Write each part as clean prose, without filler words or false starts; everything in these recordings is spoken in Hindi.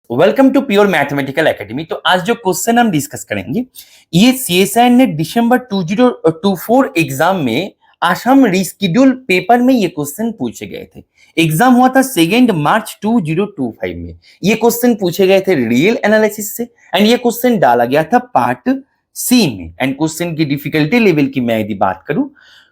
Welcome to pure mathematical academy. तो आज जो क्वेश्चन हम डिस्कस करेंगे, ये सीएसआई ने दिसंबर 2024 एग्जाम में असम रिस्केड्यूल पेपर में ये क्वेश्चन पूछे गए थे। एग्जाम हुआ था 2 मार्च 2025 में। ये क्वेश्चन पूछे गए थे रियल एनालिसिस से एंड ये क्वेश्चन डाला गया था पार्ट सी में। एंड क्वेश्चन की डिफिकल्टी लेवल की मैं यदि बात करूं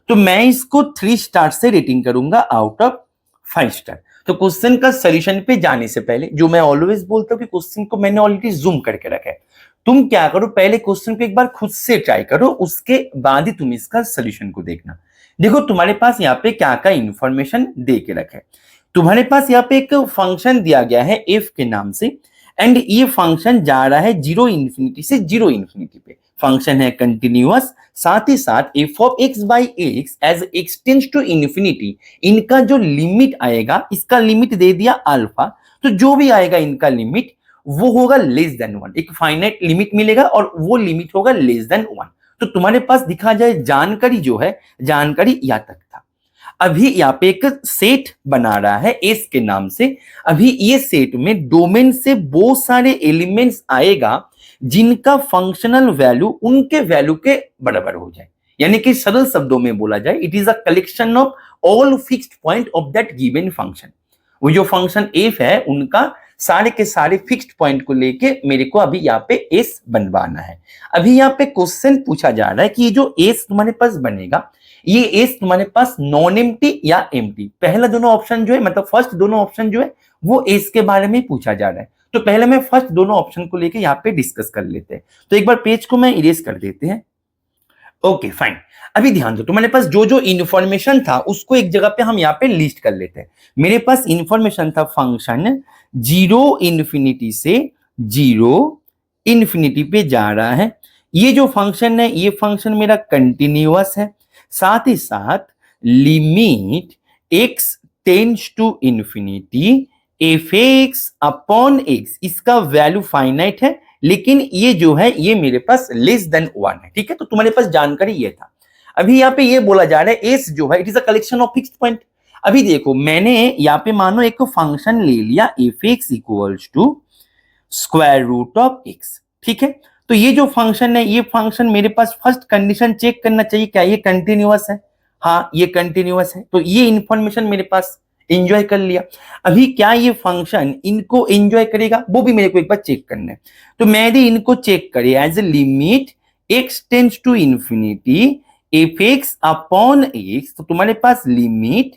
तो मैं इसको 3 स्टार से रेटिंग करूंगा आउट ऑफ 5 स्टार। तो क्वेश्चन का सॉल्यूशन पे जाने से पहले जो मैं ऑलवेज बोलता हूं कि क्वेश्चन को मैंने ऑलरेडी जूम करके रखा है, तुम क्या करो, पहले क्वेश्चन को एक बार खुद से ट्राई करो, उसके बाद ही तुम इसका सॉल्यूशन को देखना। देखो तुम्हारे पास यहाँ पे क्या क्या इंफॉर्मेशन दे के रखा है। तुम्हारे पास यहाँ पे एक फंक्शन दिया गया है एफ के नाम से एंड ये फंक्शन जा रहा है 0 इंफिनिटी से 0 इंफिनिटी पे। फंक्शन है कंटिन्यूअस, साथ ही साथ f of x by x as x tends to infinity, इनका जो लिमिट आएगा, इसका लिमिट दे दिया अल्फा, तो जो भी आएगा इनका लिमिट वो होगा लेस देन 1। एक फाइनाइट लिमिट मिलेगा और वो लिमिट होगा लेस देन 1। तो तुम्हारे पास दिखा जाए जानकारी जो है, जानकारी यहाँ तक था। अभी यहाँ पे एक सेट बना रहा है एस के नाम से। अभी ये सेट में डोमेन से बहुत सारे एलिमेंट्स आएगा जिनका फंक्शनल वैल्यू उनके वैल्यू के बराबर हो जाए, यानी कि सरल शब्दों में बोला जाए it is a collection of all fixed point of that given function. वो जो फंक्शन एफ है उनका सारे के सारे फिक्स्ड पॉइंट को लेके मेरे को अभी यहाँ पे एस बनवाना है। अभी यहाँ पे क्वेश्चन पूछा जा रहा है कि ये जो एस तुम्हारे पास बनेगा, ये एस तुम्हारे पास नॉन एम्प्टी या एम्प्टी, पहला दोनों ऑप्शन जो है, मतलब फर्स्ट दोनों ऑप्शन जो है वो एस के बारे में पूछा जा रहा है। तो पहले मैं फर्स्ट दोनों ऑप्शन को लेके यहाँ पे डिस्कस कर लेते हैं। तो एक बार पेज को मैं इरेज कर देते हैं। Okay fine. अभी ध्यान दो, तुम्हारे पास जो जो इंफॉर्मेशन था उसको एक जगह पे हम यहाँ पे लिस्ट कर लेते हैं। मेरे पास इंफॉर्मेशन था फंक्शन 0 इंफिनिटी से 0 इंफिनिटी पे जा रहा है। ये जो फंक्शन है ये फंक्शन मेरा कंटिन्यूअस है, साथ ही साथ limit x tends to infinity F x upon x, इसका वैल्यू फाइनाइट है, लेकिन ये जो है ये मेरे पास लेस देन 1 है। ठीक है, तो तुम्हारे पास जानकारी ये था। अभी यहाँ पे ये बोला जा रहा है एस जो है it is a collection of fixed point. अभी देखो मैंने यहाँ पे मानो एक फंक्शन ले लिया f x equals to square root of x. ठीक है, तो ये जो फंक्शन है ये फंक्शन मेरे पास फर्स्ट कंडीशन चेक करना चाहिए, क्या ये कंटिन्यूअस है? हाँ ये कंटिन्यूअस है, तो ये इंफॉर्मेशन मेरे पास एंजॉय कर लिया। अभी क्या ये फंक्शन इनको एंजॉय करेगा वो भी मेरे को एक बार चेक करना है। तो मैं यदि इनको चेक करे as a limit x tends to infinity F x upon X, तो तुम्हारे पास limit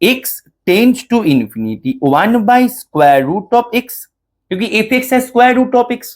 x tends to infinity 1 by square root of x, क्योंकि एफ एक्स है square root of x,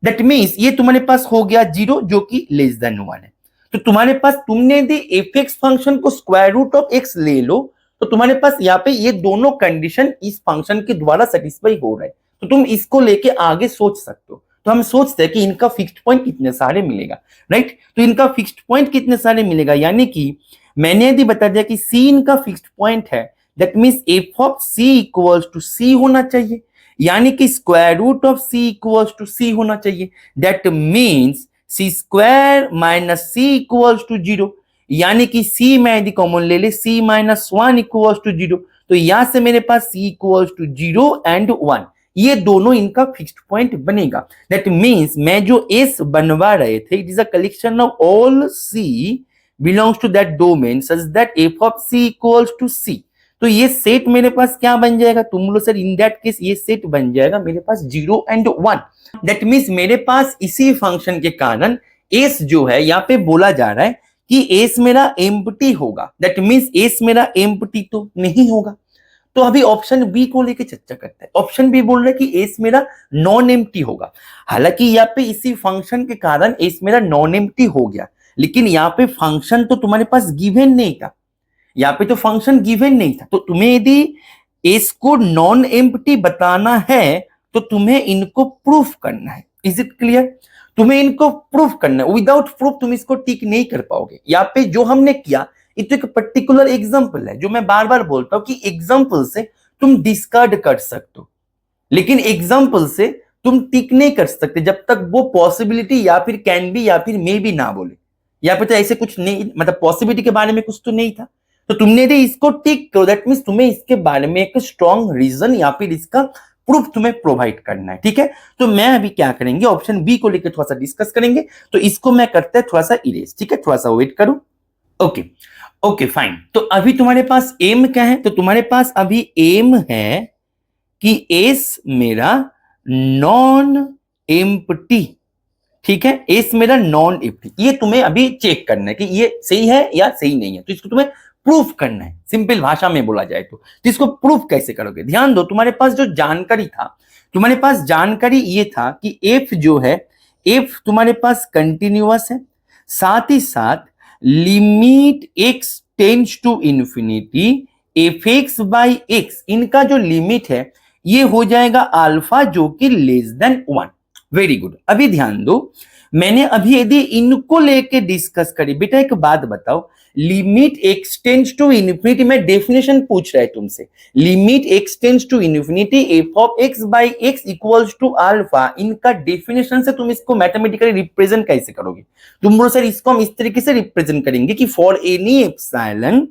that means ये तुम्हारे पास हो गया 0 जो कि लेस देन 1 है। तो तुम्हारे पास तुमने यदि एफ एक्स फंक्शन को स्क्वायर रूट ऑफ x ले लो तो तुम्हारे पास यहाँ पे ये दोनों कंडीशन इस फंक्शन के द्वारा सेटिस्फाई हो रहे हैं, तो तुम इसको लेके आगे सोच सकते हो। तो हम सोचते हैं कि इनका फिक्स्ड पॉइंट कितने सारे मिलेगा, राइट? तो इनका फिक्स्ड पॉइंट कितने सारे मिलेगा, यानी कि मैंने यदि बता दिया कि सी इनका फिक्स्ड पॉइंट है, that means F of C equals to C होना चाहिए, यानी कि square root of C equals to C होना चाहिए। That means C square minus C equals to 0, यानी कि c मैं यदि कॉमन ले ले c माइनस 1 इक्वल्स टू 0, तो यहां से मेरे पास c इक्वल्स टू 0 एंड 1, ये दोनों इनका फिक्स्ड पॉइंट बनेगा। दैट मीन्स मैं जो s बनवा रहे थे it is a collection of all c belongs to that domain such that f of c equals to c। तो ये सेट मेरे पास क्या बन जाएगा, तुम बोलो सर इन दैट केस ये सेट बन जाएगा मेरे पास 0 एंड 1। दैट मीन्स मेरे पास इसी फंक्शन के कारण s जो है यहाँ पे बोला जा रहा है कि एस मेरा एम्प्टी होगा। दैट मीन्स एस मेरा एम्प्टी तो नहीं होगा। तो अभी ऑप्शन बी को लेके चर्चा करते हैं। ऑप्शन बी बोल रहा है कि एस मेरा नॉन एम्प्टी होगा। हालांकि यहाँ पे इसी फंक्शन के कारण एस मेरा नॉन एम्प्टी हो गया, लेकिन यहाँ पे फंक्शन तो तुम्हारे पास गिवन नहीं था, यहाँ पे तो फंक्शन गिवन नहीं था। तो तुम्हें यदि एस को नॉन एम्प्टी बताना है तो तुम्हें इनको प्रूफ करना है। Is it clear? तुम्हें इनको प्रूफ करना है, विदाउट प्रूफ तुम इसको टिक नहीं कर पाओगे। यहाँ पे जो हमने किया ये तो एक पर्टिकुलर एग्जांपल है, जो मैं बार बार बोलता हूं कि एग्जांपल से तुम डिस्कार्ड कर सकते हो, लेकिन एग्जांपल से तुम टिक नहीं कर सकते जब तक वो पॉसिबिलिटी या फिर कैन बी या फिर मे बी ना बोले। यहाँ पे तो ऐसे कुछ नहीं, मतलब पॉसिबिलिटी के बारे में कुछ तो नहीं था, तो तुमने यदि इसको टिक करो दैट मीन्स तुम्हें इसके बारे में एक स्ट्रॉन्ग रीजन या फिर इसका प्रूफ तुम्हें प्रोवाइड करना है, ठीक है। तो मैं अभी क्या करेंगे, ऑप्शन बी को लेकर थोड़ा सा डिस्कस करेंगे। तो इसको मैं करते हैं थोड़ा सा इरेज, ठीक है, थोड़ा सा वेट करो। Okay okay fine. तो अभी तुम्हारे पास एम क्या है, तो तुम्हारे पास अभी एम है कि एस मेरा नॉन एम्प्टी, ठीक है, एस मेरा नॉन एम्प्टी। ये तुम्हें अभी चेक करना है कि ये सही है या सही नहीं है, तो इसको तुम्हें प्रूफ करना है, सिंपल भाषा में बोला जाए तो इसको प्रूफ कैसे करोगे। ध्यान दो, तुम्हारे पास जो जानकारी था, तुम्हारे पास जानकारी ये था कि एफ जो है, एफ तुम्हारे पास कंटिन्यूअस है, साथ ही साथ limit x tends to infinity F x by x, इनका जो लिमिट है ये हो जाएगा अल्फा जो कि लेस देन 1। Very good. अभी ध्यान दो, मैंने अभी यदि इनको लेके डिस्कस करी, बेटा एक बात बताओ, limit x tends to infinity में डेफिनेशन पूछ रहा है तुमसे, limit x tends to infinity f of x by x equals to alpha, इनका डेफिनेशन से तुम इसको मैथमेटिकली रिप्रेजेंट कैसे करोगे। तुम बोलो सर इसको हम इस तरीके से रिप्रेजेंट करेंगे कि for any epsilon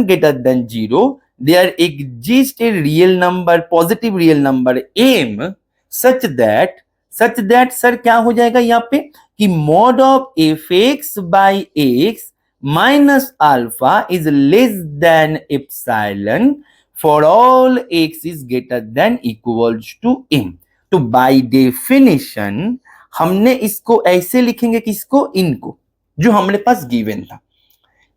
greater than 0 there exists a real number, positive real number m such that sir क्या हो जाएगा यहाँ पे कि mod of f x by x minus alpha is less than epsilon for all x is greater than equals to m। तो बाय डेफिनेशन हमने इसको ऐसे लिखेंगे कि इसको, इनको जो हमारे पास गिवन था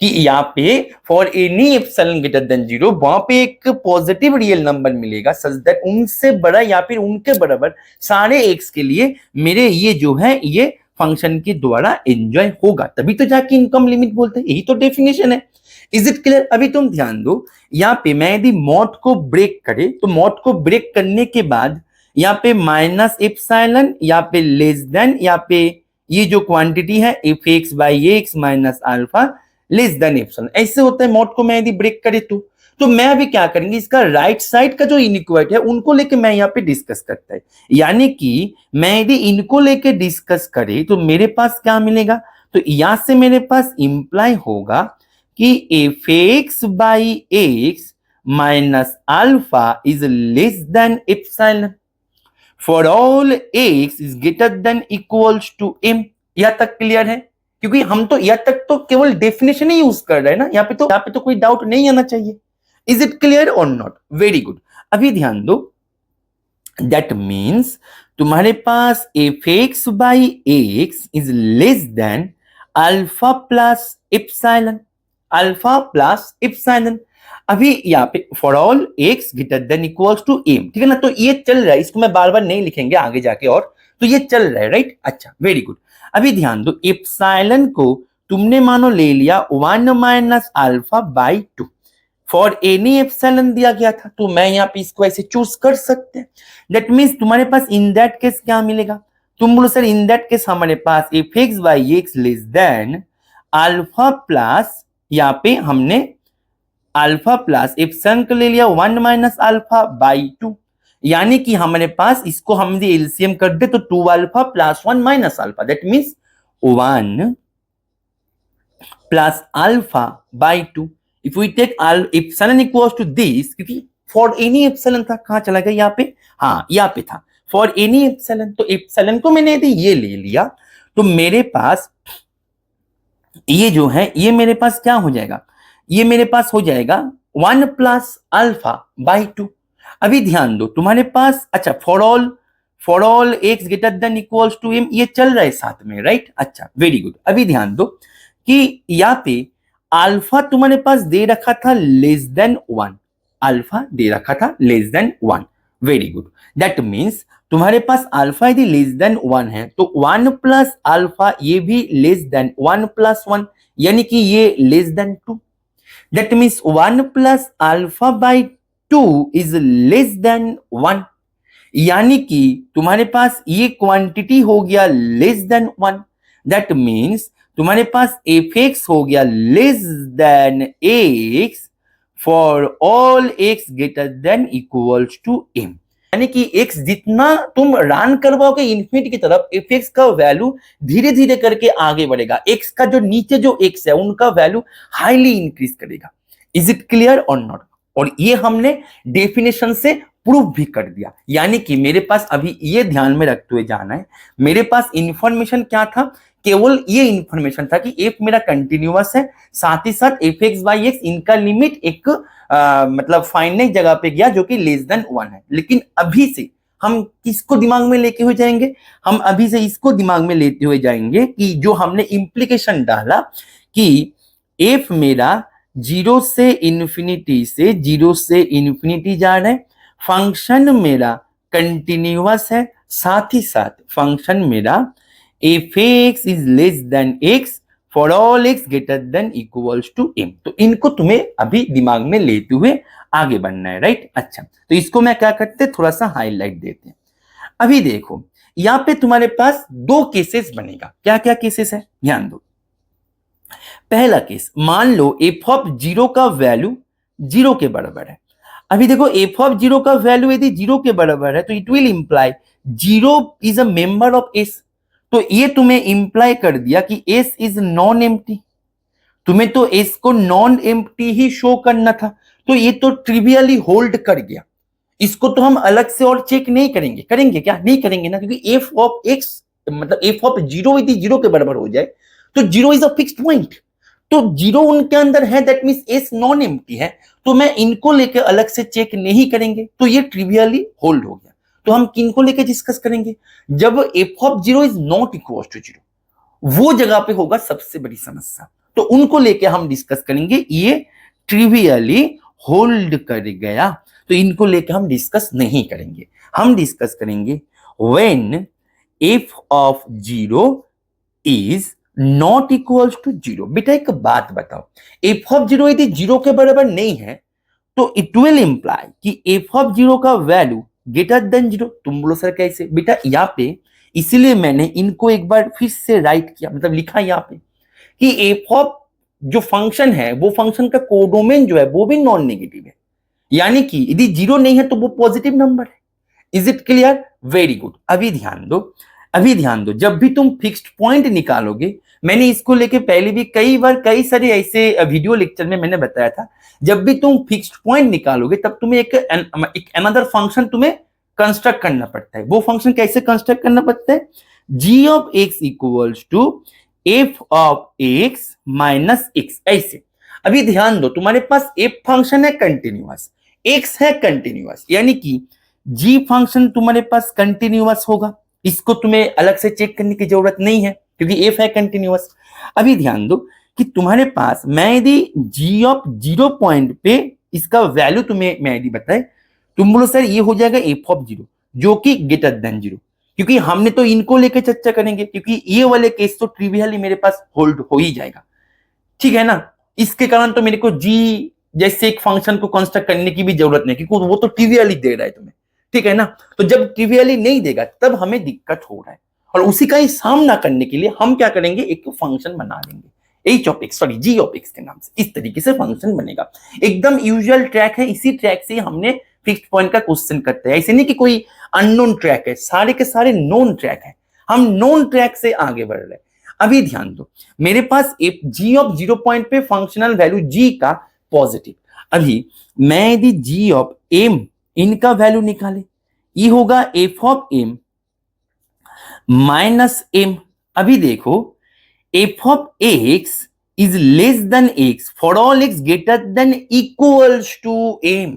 कि यहाँ पे for any epsilon greater than 0 वहां पे एक पॉजिटिव रियल नंबर मिलेगा सच दैट उनसे बड़ा या फिर उनके बराबर सारे एक्स के लिए मेरे ये जो है ये फंक्शन के द्वारा एंजॉय होगा, तभी तो जाके इनकम लिमिट बोलते हैं, यही तो डेफिनेशन है। Is it clear. अभी तुम ध्यान दो, यहाँ पे मैं यदि मॉड को ब्रेक करे तो मॉड को ब्रेक करने के बाद यहाँ पे माइनस एप्सिलॉन, यहाँ पे लेस देन, यहाँ पे ये जो क्वांटिटी है F x by x minus alpha less than epsilon, ऐसे होता है मॉड को मैं यदि ब्रेक करे तो मैं अभी क्या करेंगे, इसका राइट साइड का जो इनइक्वालिटी है उनको लेके मैं यहाँ पे डिस्कस करता है, यानी कि मैं यदि इनको लेके डिस्कस करे तो मेरे पास क्या मिलेगा, तो यहां से मेरे पास इंप्लाई होगा कि f x by x minus alpha is less than epsilon for all x is greater than equals to m। यहां तक क्लियर है, क्योंकि हम तो यहां तक तो केवल डेफिनेशन ही यूज कर रहे हैं ना, यहाँ पे तो कोई डाउट नहीं आना चाहिए। इज इट क्लियर और नॉट। Very good. अभी ध्यान दो, दैट मीन्स तुम्हारे पास F x by X is less than alpha plus epsilon, alpha plus epsilon. अभी यहाँ पे for all x greater than equals to m, ठीक है ना, तो ये चल रहा है, इसको मैं बार बार नहीं लिखेंगे आगे जाके, और तो ये चल रहा है, राइट। अच्छा वेरी गुड। अभी ध्यान दो, एप्सिलॉन को तुमने मानो ले लिया 1 minus alpha by 2, for any epsilon दिया गया था, तो मैं यहाँ पे इसको ऐसे चूज कर सकते हैं। दैट मीन्स तुम्हारे पास इन दैट केस क्या मिलेगा, तुम बोलो सर इन दैट केस हमारे पास F x by X less than alpha plus, यहाँ पे हमने अल्फा प्लस एप्सिलॉन को ले लिया 1 माइनस अल्फा बाई 2, यानी कि हमारे पास इसको हम यदि एलसीएम कर दे तो 2 alpha plus 1 minus alpha, that means 1 plus alpha by 2। If we take epsilon equals to this, क्योंकि फॉर एनी एप्सिलॉन था, कहां चला गया यहाँ पे, हाँ यहाँ पे था फॉर एनी एप्सिलॉन, तो एप्सिलॉन को मैंने यदि ये ले लिया तो मेरे पास ये जो है ये मेरे पास क्या हो जाएगा, ये मेरे पास हो जाएगा 1 प्लस अल्फा बाई 2। अभी ध्यान दो तुम्हारे पास, अच्छा for all x greater than equals to m, ये चल रहा है साथ में, राइट। अच्छा वेरी गुड। अभी ध्यान दो कि यहाँ पे अल्फा तुम्हारे पास दे रखा था लेस देन 1, अल्फा दे रखा था less than 1। Very good. That means तुम्हारे पास अल्फा यदि लेस देन 1 है तो 1 प्लस अल्फा ये भी लेस देन 1 प्लस 1, यानी कि ये less than 2। That means 1 plus alpha by 2 is less then 1, यानी कि तुम्हारे पास ये क्वांटिटी हो गया लेस देन 1। दैट मीन्स तुम्हारे पास एफ एक्स हो गया less than x for all x greater than equals to m, यानी कि x जितना तुम रन करवाओगे इन्फिनिटी की तरफ, एफ एक्स का वैल्यू धीरे धीरे करके आगे बढ़ेगा, x का जो नीचे जो x है उनका वैल्यू हाईली इंक्रीज करेगा। इज इट क्लियर और नॉट। और ये हमने डेफिनेशन से प्रूव भी कर दिया। यानी कि मेरे पास अभी ये ध्यान में रखते हुए जाना है, मेरे पास इंफॉर्मेशन क्या था, केवल ये इंफॉर्मेशन था कि एफ मेरा कंटिन्यूअस है, साथ ही साथ एफ एक्स बाई एक्स इनका लिमिट एक मतलब फाइनाइट जगह पे गया जो कि लेस देन 1 है। लेकिन अभी से हम किसको दिमाग में लेके हुए जाएंगे, हम अभी से इसको दिमाग में लेते हुए जाएंगे कि जो हमने इंप्लीकेशन डाला कि एफ मेरा 0 से इन्फिनिटी जा रहा है, फंक्शन मेरा कंटिन्यूअस है, साथ ही साथ फंक्शन मेरा f x is less than x for all x greater than equals to m. तो इनको तुम्हें अभी दिमाग में लेते हुए आगे बढ़ना है, राइट। अच्छा, तो इसको मैं क्या करते थोड़ा सा हाईलाइट देते हैं। अभी देखो यहां पे तुम्हारे पास दो केसेस बनेगा। क्या क्या केसेस है, ध्यान दो। पहला केस, मान लो एफ ऑफ 0 का वैल्यू 0 के बराबर है। अभी देखो एफ ऑफ 0 का वैल्यू यदि 0 के बराबर है तो it will imply 0 is a member of S. तो ये तुम्हें इंप्लाई कर दिया कि एस इज नॉन एम्प्टी। तुम्हें तो एस को नॉन एम्प्टी ही शो करना था, तो ये तो ट्रिवियली होल्ड कर गया। इसको तो हम अलग से और चेक नहीं करेंगे, करेंगे क्या, नहीं करेंगे ना, क्योंकि एफ ऑफ एक्स मतलब एफ ऑफ 0 यदि 0 के बराबर हो जाए तो 0 इज अ फिक्स्ड पॉइंट। तो 0 उनके अंदर है, that means S non empty है, तो मैं इनको लेके अलग से चेक नहीं करेंगे, तो ये ट्रिवियली होल्ड हो गया। तो हम किनको लेके डिस्कस करेंगे, जब f of 0 is not equal to 0, वो जगह पे होगा सबसे बड़ी समस्या। तो उनको लेके हम डिस्कस करेंगे, ये ट्रिवियली होल्ड कर गया, तो इनको लेके हम डिस्कस नहीं करेंगे। हम डिस्कस करेंगे when f of 0 is not equal to 0। बेटा एक बात बताओ, एफ ऑफ 0 यदि 0 के बराबर नहीं है तो इट विल इंप्लाई कि एफ ऑफ 0 का वैल्यू ग्रेटर देन 0। तुम बोलो सर कैसे, बेटा यहाँ पे इसीलिए मैंने इनको एक बार फिर से राइट किया, मतलब लिखा यहाँ पे कि एफ ऑफ जो फंक्शन है वो फंक्शन का कोडोमेन जो है वो भी नॉन नेगेटिव है, यानी कि यदि 0 नहीं है तो वो पॉजिटिव नंबर है। Is it clear, very good. अभी ध्यान दो, अभी ध्यान दो, जब भी तुम फिक्स्ड पॉइंट निकालोगे, मैंने इसको लेके पहले भी कई बार कई सारे ऐसे वीडियो लेक्चर में मैंने बताया था, जब भी तुम फिक्स्ड पॉइंट निकालोगे तब तुम्हें एक अनदर फंक्शन तुम्हें कंस्ट्रक्ट करना पड़ता है। वो फंक्शन कैसे कंस्ट्रक्ट करना पड़ता है, g of x equals to f of x minus x, ऐसे। अभी ध्यान दो, तुम्हारे पास f फंक्शन है कंटिन्यूअस, x है कंटिन्यूअस, यानी कि g फंक्शन तुम्हारे पास कंटिन्यूअस होगा, इसको तुम्हें अलग से चेक करने की जरूरत नहीं है क्योंकि f है कंटिन्यूअस। अभी ध्यान दो कि तुम्हारे पास मैं यदि g ऑफ 0 पॉइंट पे इसका वैल्यू तुम्हें मैं यदि बताए, तुम बोलो सर ये हो जाएगा f ऑफ 0 जो कि ग्रेटर देन 0, क्योंकि हमने तो इनको लेकर चर्चा करेंगे, क्योंकि ये वाले केस तो ट्रिवियली मेरे पास होल्ड हो ही जाएगा, ठीक है ना। इसके कारण तो मेरे को g जैसे एक फंक्शन को कंस्ट्रक्ट करने की भी जरूरत नहीं, क्योंकि वो तो ट्रिवियली दे रहा है तुम्हें, ठीक है ना। तो जब ट्रिवियली नहीं देगा तब हमें दिक्कत हो रहा है, और उसी का ही सामना करने के लिए हम क्या करेंगे, एक फंक्शन बना लेंगे h of x, sorry g of x के नाम से। इस तरीके से फंक्शन बनेगा, एकदम यूजुअल ट्रैक है, इसी ट्रैक से हमने फिक्स्ड पॉइंट का क्वेश्चन करते हैं। ऐसे नहीं कि कोई अननोन ट्रैक है, सारे के सारे नोन ट्रैक है, हम नोन ट्रैक से आगे बढ़ रहे हैं। अभी ध्यान दो, मेरे पास एक g ऑफ 0 पॉइंट पे फंक्शनल वैल्यू g का पॉजिटिव। अभी मैं यदि g ऑफ m इनका वैल्यू निकाले, ये होगा f of m minus m। अभी देखो f of x is less than x for all x greater than equals to m,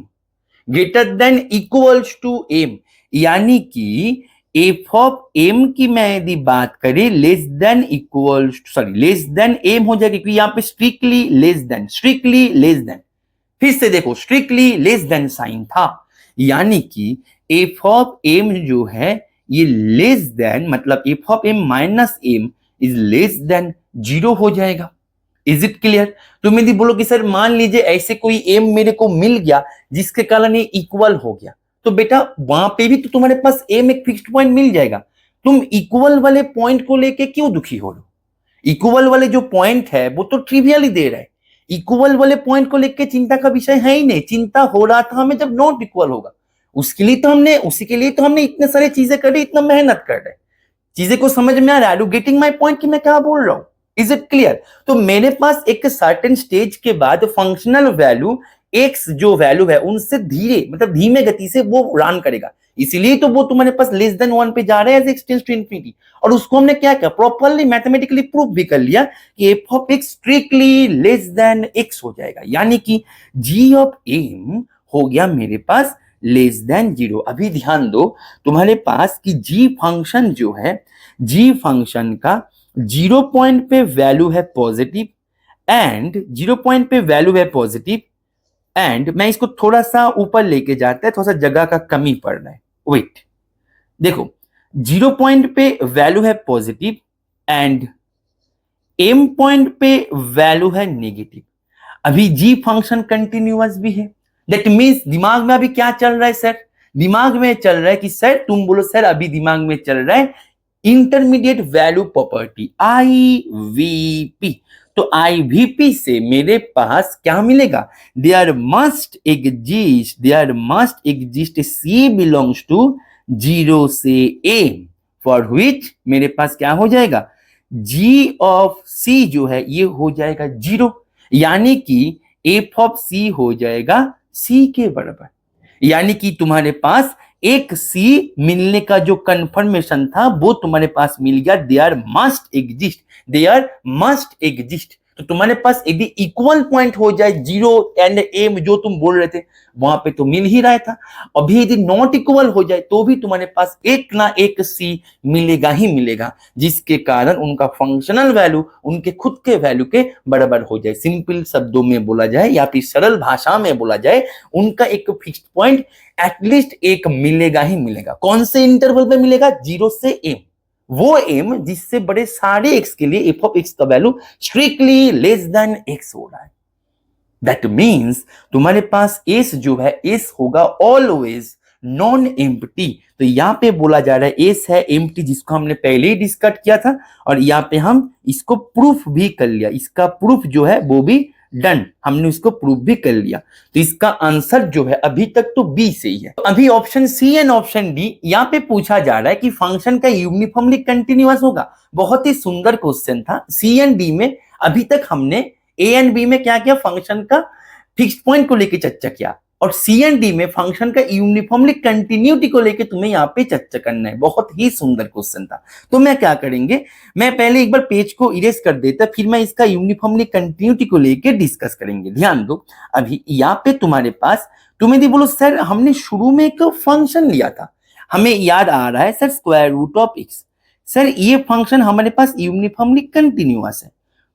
greater than equals to m, यानी कि f ऑफ m की मैं यदि बात करें less than equals, sorry less than m हो जाएगी, क्योंकि यहां पे strictly less than, strictly less than, फिर से देखो स्ट्रिक्टली लेस देन साइन था, यानी कि f ऑफ m जो है ये लेस देन, मतलब f of m minus m is less then 0 हो जाएगा। Is it clear. तुम यदि बोलो कि सर मान लीजिए ऐसे कोई m मेरे को मिल गया जिसके कारण ये इक्वल हो गया, तो बेटा वहां पे भी तो तुम्हारे पास m एक फिक्स्ड पॉइंट मिल जाएगा। तुम इक्वल वाले पॉइंट को लेके क्यों दुखी हो रहे हो, इक्वल वाले जो पॉइंट है वो तो ट्रिवियली दे रहा है, इक्वल वाले पॉइंट को लेके चिंता का विषय है ही नहीं। चिंता हो रहा था हमें जब नॉट इक्वल होगा, उसके लिए तो हमने, उसी के लिए तो हमने इतने सारे चीजें कर रही, इतना मेहनत कर रहे। चीजें को समझ में आ रहा है, यू गेटिंग माय पॉइंट कि मैं क्या बोल रहा हूं, इज इट क्लियर। तो मेरे पास एक सर्टेन स्टेज के बाद फंक्शनल वैल्यू एक्स जो वैल्यू है उनसे धीरे मतलब धीमे गति से वो रन करेगा, इसीलिए तो वो तुम्हारे पास लेस देन 1 पे जा रहा है as x tends to infinity. और उसको हमने क्या किया, प्रॉपर्ली मैथमेटिकली प्रूव भी कर लिया कि F of x strictly less than x हो जाएगा, यानी कि जी ऑफ एम हो गया मेरे पास लेस देन 0। अभी ध्यान दो तुम्हारे पास कि जी फंक्शन जो है, जी फंक्शन का 0 पॉइंट पे वैल्यू है पॉजिटिव एंड 0 पॉइंट पे वैल्यू है पॉजिटिव एंड मैं इसको थोड़ा सा ऊपर लेके जाता है, थोड़ा सा जगह का कमी पड़ रहा है। वेट, देखो 0 पॉइंट पे वैल्यू है पॉजिटिव एंड एम पॉइंट पे वैल्यू है नेगेटिव। अभी जी फंक्शन कंटिन्यूअस भी है, दैट मींस दिमाग में अभी क्या चल रहा है सर, दिमाग में चल रहा है कि सर तुम बोलो सर अभी दिमाग में चल रहा है इंटरमीडिएट वैल्यू प्रॉपर्टी IVP। तो IVP से मेरे पास क्या मिलेगा, there must exist C belongs to 0 से A फॉर विच मेरे पास क्या हो जाएगा, G ऑफ C जो है ये हो जाएगा 0, यानी कि f ऑफ C हो जाएगा C के बराबर। यानी कि तुम्हारे पास एक C मिलने का जो कंफर्मेशन था वो तुम्हारे पास मिल गया, देयर मस्ट एग्जिस्ट। तो तुम्हारे पास यदि इक्वल पॉइंट हो जाए 0 एंड एम जो तुम बोल रहे थे वहां पे तो मिल ही रहा था, अभी यदि नॉट इक्वल हो जाए तो भी तुम्हारे पास एक ना एक C मिलेगा ही मिलेगा, जिसके कारण उनका फंक्शनल वैल्यू उनके खुद के वैल्यू के बराबर हो जाए। सिंपल शब्दों में बोला जाए या फिर सरल भाषा में बोला जाए, उनका एक फिक्स्ड पॉइंट एटलीस्ट एक मिलेगा ही मिलेगा। कौन से इंटरवल में मिलेगा, 0 से m, वो m जिससे बड़े सारे x के लिए f ऑफ x का value strictly less than x हो रहा है। दैट मीन्स तुम्हारे पास s जो है s होगा ऑलवेज नॉन एम्प्टी। तो यहाँ पे बोला जा रहा है s है एम्प्टी, जिसको हमने पहले ही डिस्कस किया था और यहाँ पे हम इसको प्रूफ भी कर लिया, इसका प्रूफ जो है वो भी डन, हमने उसको प्रूव भी कर लिया। तो इसका आंसर जो है अभी तक तो बी से ही है। तो अभी option C and option D यहाँ पे पूछा जा रहा है कि फंक्शन का यूनिफॉर्मली कंटिन्यूअस होगा। बहुत ही सुंदर क्वेश्चन था। सी एंड डी में अभी तक हमने ए एंड बी में क्या किया, फंक्शन का फिक्स्ड पॉइंट को लेकर चर्चा किया, और सी एंड डी में फंक्शन का यूनिफॉर्मली कंटिन्यूटी को लेकर तुम्हें यहाँ पे चर्चा करना है। बहुत ही सुंदर क्वेश्चन था। तो मैं क्या करेंगे, मैं पहले एक बार पेज को इरेज कर देता, फिर मैं इसका यूनिफॉर्मली कंटिन्यूटी को लेकर डिस्कस करेंगे। ध्यान दो, अभी यहाँ पे तुम्हारे पास तुम यदि बोलो सर हमने शुरू में एक फंक्शन लिया था, हमें याद आ रहा है sir square root of x, sir ये फंक्शन हमारे पास यूनिफॉर्मली कंटिन्यूअस है।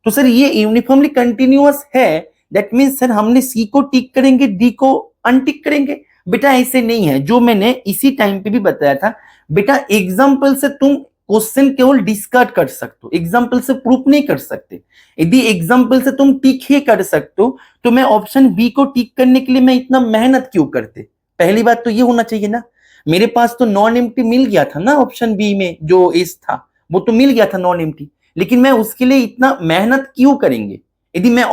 तो सर ये यूनिफॉर्मली कंटिन्यूअस है, दैट मीन्स सर हमने सी को टिक करेंगे, डी को अनटिक करेंगे। बेटा ऐसे नहीं है, जो मैंने इसी टाइम पे भी बताया था, बेटा एग्जाम्पल से तुम क्वेश्चन केवल डिस्कस कर सकते हो, एग्जाम्पल से प्रूफ नहीं कर सकते। यदि एग्जाम्पल से तुम टिक ही कर सकते हो तो मैं ऑप्शन बी को टिक करने के लिए मैं इतना मेहनत क्यों करते। पहली बात तो ये होना चाहिए ना, मेरे पास तो नॉन एम्प्टी मिल गया था ना, ऑप्शन बी में जो एस था वो तो मिल गया था नॉन एम्प्टी, लेकिन मैं उसके लिए इतना मेहनत क्यों करेंगे। यदि मैं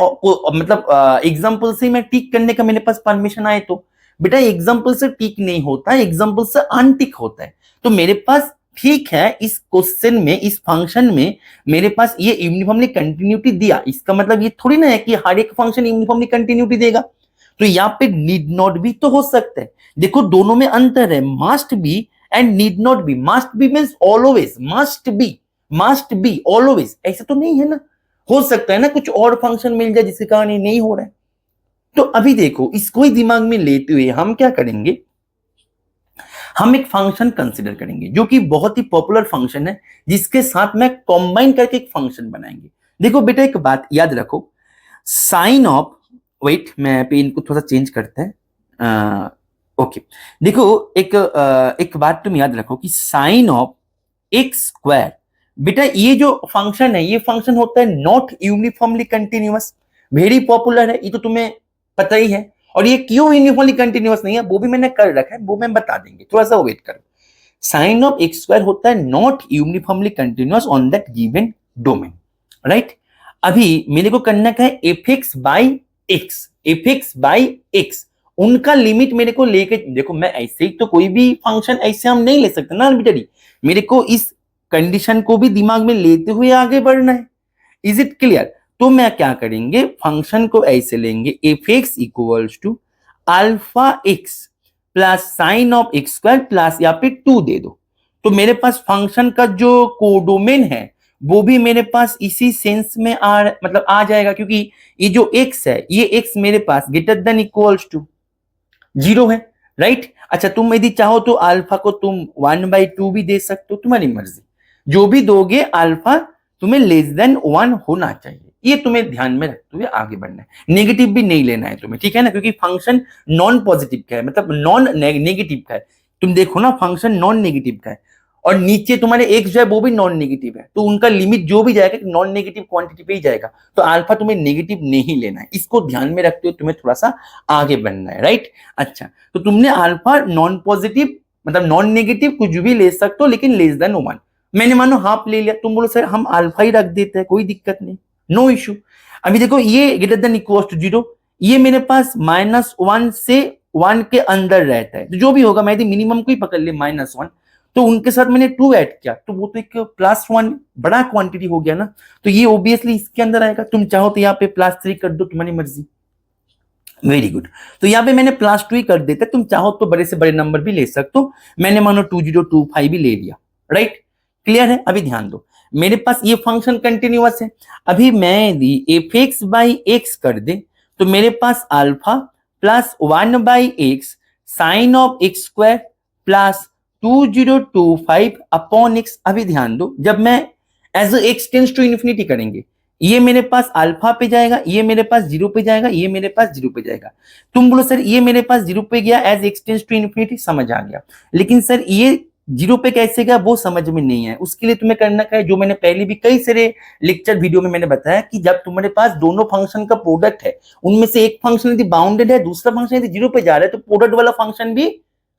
मतलब एग्जाम्पल से मैं टिक करने का मेरे पास परमिशन आए तो बेटा एग्जाम्पल से टिक नहीं होता, एग्जाम्पल से अनटिक होता है। तो मेरे पास ठीक है, इस क्वेश्चन में इस फंक्शन में मेरे पास ये यूनिफॉर्मली कंटिन्यूटी दिया, इसका मतलब ये थोड़ी ना है कि हर एक फंक्शन यूनिफॉर्मली कंटिन्यूटी देगा। तो यहाँ पे नीड नॉट भी तो हो सकता है। देखो दोनों में अंतर है, must be and need not be. Must be means always, must be always, ऐसा तो नहीं है ना। हो सकता है ना कुछ और फंक्शन मिल जाए जिसके कारण ये नहीं हो रहा है। तो अभी देखो इसको ही दिमाग में लेते हुए हम क्या करेंगे, हम एक फंक्शन कंसीडर करेंगे जो कि बहुत ही पॉपुलर फंक्शन है, जिसके साथ में कंबाइन करके एक फंक्शन बनाएंगे। देखो बेटा एक बात याद रखो, साइन ऑफ, वेट मैं पेन को थोड़ा सा चेंज करते हैं, ओके। देखो एक बात तुम याद रखो कि साइन ऑफ एक्स स्क्वायर, बेटा ये जो फंक्शन है ये फंक्शन होता है not uniformly continuous, very popular है, ये तो तुम्हें पता ही है। और ये क्यों यूनिफॉर्मली कंटिन्यूअस नहीं है वो भी मैंने कर रखा है, वो मैं बता देंगे, थोड़ा सा वेट करो। साइन ऑफ एक्स स्क्वायर होता है not uniformly continuous on that given domain, right. अभी मेरे को करना क्या है, एफ एक्स बाई एक्स, उनका लिमिट मेरे को लेके, देखो मैं ऐसे ही तो कोई भी फंक्शन ऐसे हम नहीं ले सकते ना आर्बिट्ररी, मेरे को इस कंडीशन को भी दिमाग में लेते हुए आगे बढ़ना है। Is it clear. तो मैं क्या करेंगे, फंक्शन को ऐसे लेंगे f x equals to alpha x plus sine of x square plus यहाँ पे 2 दे दो। तो मेरे पास फंक्शन का जो कोडोमेन है वो भी मेरे पास इसी सेंस में मतलब आ जाएगा, क्योंकि ये जो x है ये x मेरे पास ग्रेटर देन इक्वल्स टू 0 है, राइट। अच्छा, तुम यदि चाहो तो अल्फा को तुम 1/2 भी दे सकते हो, तुम्हारी मर्जी, जो भी दोगे अल्फा तुम्हें लेस देन 1 होना चाहिए। ये तुम्हें ध्यान में रखते हुए आगे बढ़ना है, नेगेटिव भी नहीं लेना है तुम्हें, ठीक है ना, क्योंकि फंक्शन नॉन पॉजिटिव का है, मतलब नॉन नेगेटिव का है। तुम देखो ना, फंक्शन नॉन नेगेटिव का है और नीचे तुम्हारे एक्स जो है वो भी नॉन नेगेटिव है, तो उनका लिमिट जो भी जाएगा नॉन नेगेटिव क्वांटिटी पे ही जाएगा, तो अल्फा तुम्हें नेगेटिव नहीं लेना है। इसको ध्यान में रखते हुए तुम्हें थोड़ा सा आगे बढ़ना है, राइट। अच्छा, तो तुमने अल्फा नॉन पॉजिटिव मतलब नॉन नेगेटिव कुछ भी ले सकते हो, लेकिन लेस देन 1। मैंने मानो हाफ ले लिया, तुम बोलो सर हम अल्फा ही रख देते हैं, कोई दिक्कत नहीं, नो इशू। अभी देखो ये ग्रेटर देन इक्वल टू 0, ये मेरे पास -1 से 1 के अंदर रहता है, तो जो भी होगा मैं यदि मिनिमम को ही पकड़ ले -1, तो उनके साथ मैंने 2 ऐड किया, तो वो तो एक +1 बड़ा क्वांटिटी हो गया ना, तो ये ऑब्वियसली इसके अंदर आएगा। तुम चाहो तो यहाँ पे +3 कर दो, तुम्हारी मर्जी, वेरी गुड। तो यहाँ पे मैंने +2 ही कर देता, तुम चाहो तो बड़े से बड़े नंबर भी ले सकते हो, मैंने मानो 2025 भी ले लिया, राइट। क्लियर है। अभी ध्यान दो, मेरे पास ये फंक्शन कंटिन्यूअस है। अभी मैं यदि एफ एक्स बाई एक्स कर दे तो मेरे पास alpha plus 1/x sine of x square plus 2025 upon X. अभी ध्यान दो, जब मैं as x tends to infinity करेंगे, ये मेरे पास अल्फा पे जाएगा, ये मेरे पास 0 पे जाएगा, ये मेरे पास 0 पे जाएगा। तुम बोलो सर ये मेरे पास 0 पे गया as x tends to infinity, समझ आ गया, लेकिन सर ये 0 पे कैसे गया वो समझ में नहीं है। उसके लिए तुम्हें करना क्या है, जो मैंने पहले भी कई सारे लेक्चर वीडियो में मैंने बताया कि जब तुम्हारे पास दोनों फंक्शन का प्रोडक्ट है, उनमें से एक फंक्शन यदि बाउंडेड है, दूसरा फंक्शन यदि 0 पे जा रहा है, तो प्रोडक्ट वाला फंक्शन भी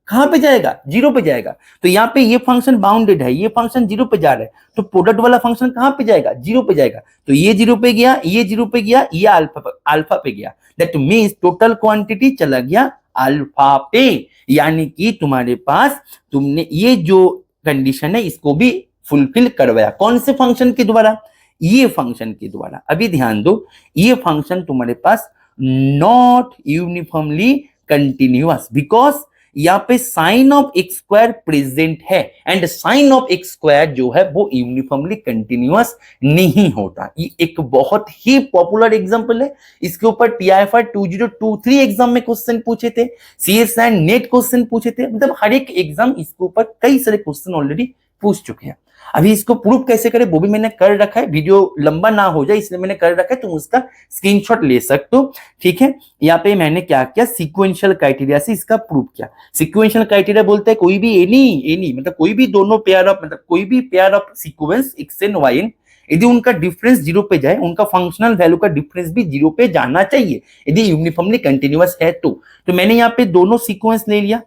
कहां पे जाएगा, 0 पे जाएगा। तो यहाँ पे ये फंक्शन बाउंडेड है, ये फंक्शन 0 पे जा रहा है, तो प्रोडक्ट वाला फंक्शन कहां पे जाएगा, 0 पे जाएगा। तो ये 0 पे गया, ये 0 पे गया, ये अल्फा पे गया, दैट मींस टोटल क्वांटिटी चला गया अल्फा पे। यानी कि तुम्हारे पास तुमने ये जो कंडीशन है इसको भी फुलफिल करवाया, कौन से फंक्शन के द्वारा, ये फंक्शन के द्वारा। अभी ध्यान दो, ये फंक्शन तुम्हारे पास नॉट यूनिफॉर्मली कंटिन्यूअस, बिकॉज यहाँ पे sine of x square present है, and sine of x square जो है वो यूनिफॉर्मली कंटिन्यूअस नहीं होता। ये एक बहुत ही पॉपुलर एग्जांपल है, इसके ऊपर TIFR 2023 एग्जाम में क्वेश्चन पूछे थे, CSI नेट क्वेश्चन पूछे थे, मतलब हर एक एग्जाम इसके ऊपर कई सारे क्वेश्चन ऑलरेडी पूछ चुके हैं। अभी इसको प्रूफ कैसे करें वो भी मैंने कर रखा है, वीडियो लंबा ना हो जाए इसलिए मैंने कर रखा है, तुम उसका स्क्रीनशॉट ले सकते हो, ठीक है। यहाँ पे मैंने क्या किया, सीक्वेंशियल क्राइटेरिया से इसका प्रूफ किया। सीक्वेंशियल क्राइटेरिया बोलते हैं कोई भी एनी मतलब कोई भी दोनों पेयर ऑफ मतलब कोई भी pair of sequence x and y n, यदि उनका डिफरेंस 0 पे जाए, उनका फंक्शनल वैल्यू का डिफरेंस भी 0 पे जाना चाहिए यदि यूनिफॉर्मली कंटिन्यूअस है तो मैंने यहाँ पे दोनों सीक्वेंस ले लिया,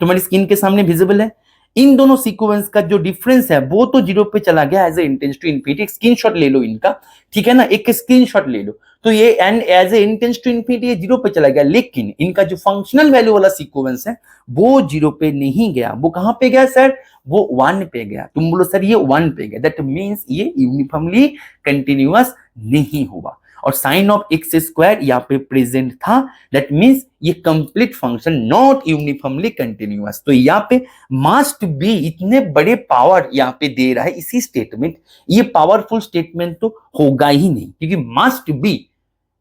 तुम्हारी स्क्रीन के सामने विजिबल है। इन दोनों सीक्वेंस का जो डिफरेंस है वो तो 0 पे चला गया as n tends to infinity, एक स्क्रीनशॉट ले लो इनका, ठीक है ना, एक स्क्रीनशॉट ले लो। तो ये and as n tends to infinity ये 0 पे चला गया, लेकिन इनका जो फंक्शनल वैल्यू वाला सीक्वेंस है वो 0 पे नहीं गया, वो कहां पे गया सर, वो 1 पे गया। तुम बोलो सर ये 1 पे गया, दैट मींस ये यूनिफॉर्मली कंटिन्यूअस नहीं हुआ, और साइन ऑफ एक्स स्क्वायर यहाँ पे प्रेजेंट था, दैट मींस ये complete function not uniformly continuous. तो यहाँ पे मस्ट बी, इतने बड़े पावर यहाँ पे दे रहा है इसी स्टेटमेंट, ये पावरफुल स्टेटमेंट तो होगा ही नहीं, क्योंकि मस्ट बी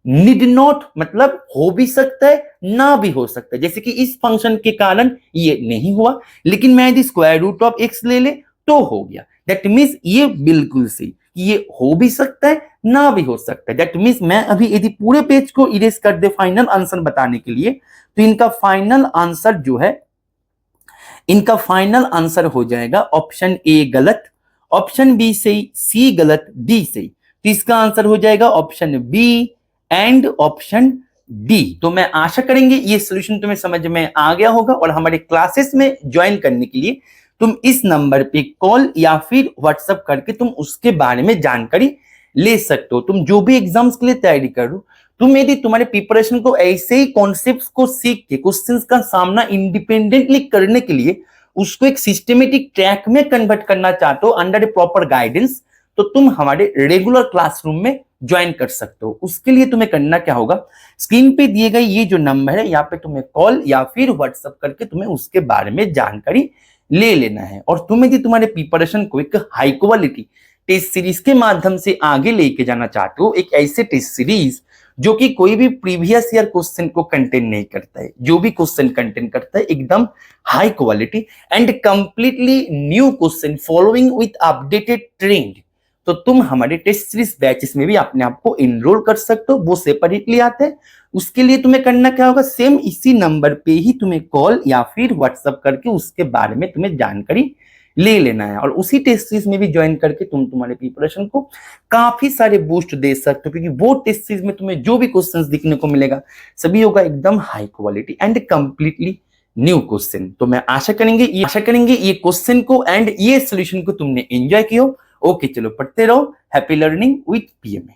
नीड नॉट मतलब हो भी सकता है ना भी हो सकता है, जैसे कि इस फंक्शन के कारण ये नहीं हुआ, लेकिन मैं यदि स्क्वायर रूट ऑफ एक्स ले ले तो हो गया, दैट मींस ये बिल्कुल सही, ये हो भी सकता है ना भी हो सकता है। दैट मींस मैं अभी यदि पूरे पेज को इरेज कर दे फाइनल आंसर बताने के लिए, तो इनका फाइनल आंसर जो है, इनका फाइनल आंसर हो जाएगा ऑप्शन ए गलत, ऑप्शन बी सही, सी गलत, डी सही, तो इसका आंसर हो जाएगा option B and option D. तो मैं आशा करेंगे ये सॉल्यूशन तुम्हें समझ में आ गया होगा, और हमारे क्लासेस में ज्वाइन करने के लिए तुम इस नंबर पे कॉल या फिर व्हाट्सएप करके तुम उसके बारे में जानकारी ले सकते हो। तुम जो भी एग्जाम्स के लिए तैयारी कर रहे हो, तुम यदि तुम्हारे प्रिपरेशन को ऐसे ही कॉन्सेप्ट्स को सीख के क्वेश्चंस का सामना इंडिपेंडेंटली करने के लिए उसको एक सिस्टमेटिक ट्रैक में कन्वर्ट करना चाहते हो अंडर ए प्रॉपर गाइडेंस, तो तुम हमारे रेगुलर क्लासरूम में ज्वाइन कर सकते हो। उसके लिए तुम्हें करना क्या होगा, स्क्रीन पे दिए गए ये जो नंबर है यहाँ पे तुम्हें कॉल या फिर व्हाट्सएप करके तुम्हें उसके बारे में जानकारी ले लेना है। और तुम्हें यदि तुम्हारे प्रिपरेशन को एक हाई क्वालिटी टेस्ट सीरीज के माध्यम से आगे लेके जाना चाहते हो, एक ऐसे टेस्ट सीरीज जो कि कोई भी प्रीवियस ईयर क्वेश्चन को कंटेन नहीं करता है, जो भी क्वेश्चन कंटेन करता है एकदम high quality and completely new question following with updated trend, तो तुम हमारे टेस्ट सीरीज बैचेस में भी अपने आप को एनरोल कर सकते हो। वो सेपरेटली आते हैं। उसके लिए तुम्हें करना क्या होगा, सेम इसी नंबर पे ही तुम्हें कॉल या फिर व्हाट्सएप करके उसके बारे में तुम्हें जानकारी ले लेना है और उसी टेस्ट सीरीज में भी ज्वाइन करके तुम तुम्हारे प्रिपरेशन को काफी सारे बूस्ट दे सकते हो, क्योंकि वो टेस्ट सीरीज में तुम्हें जो भी क्वेश्चंस दिखने को मिलेगा सभी होगा एकदम high quality and completely new question. तो मैं आशा करेंगे ये क्वेश्चन को एंड ये सोल्यूशन को तुमने एंजॉय किया। ओके चलो पढ़ते रहो। Happy learning with PMA.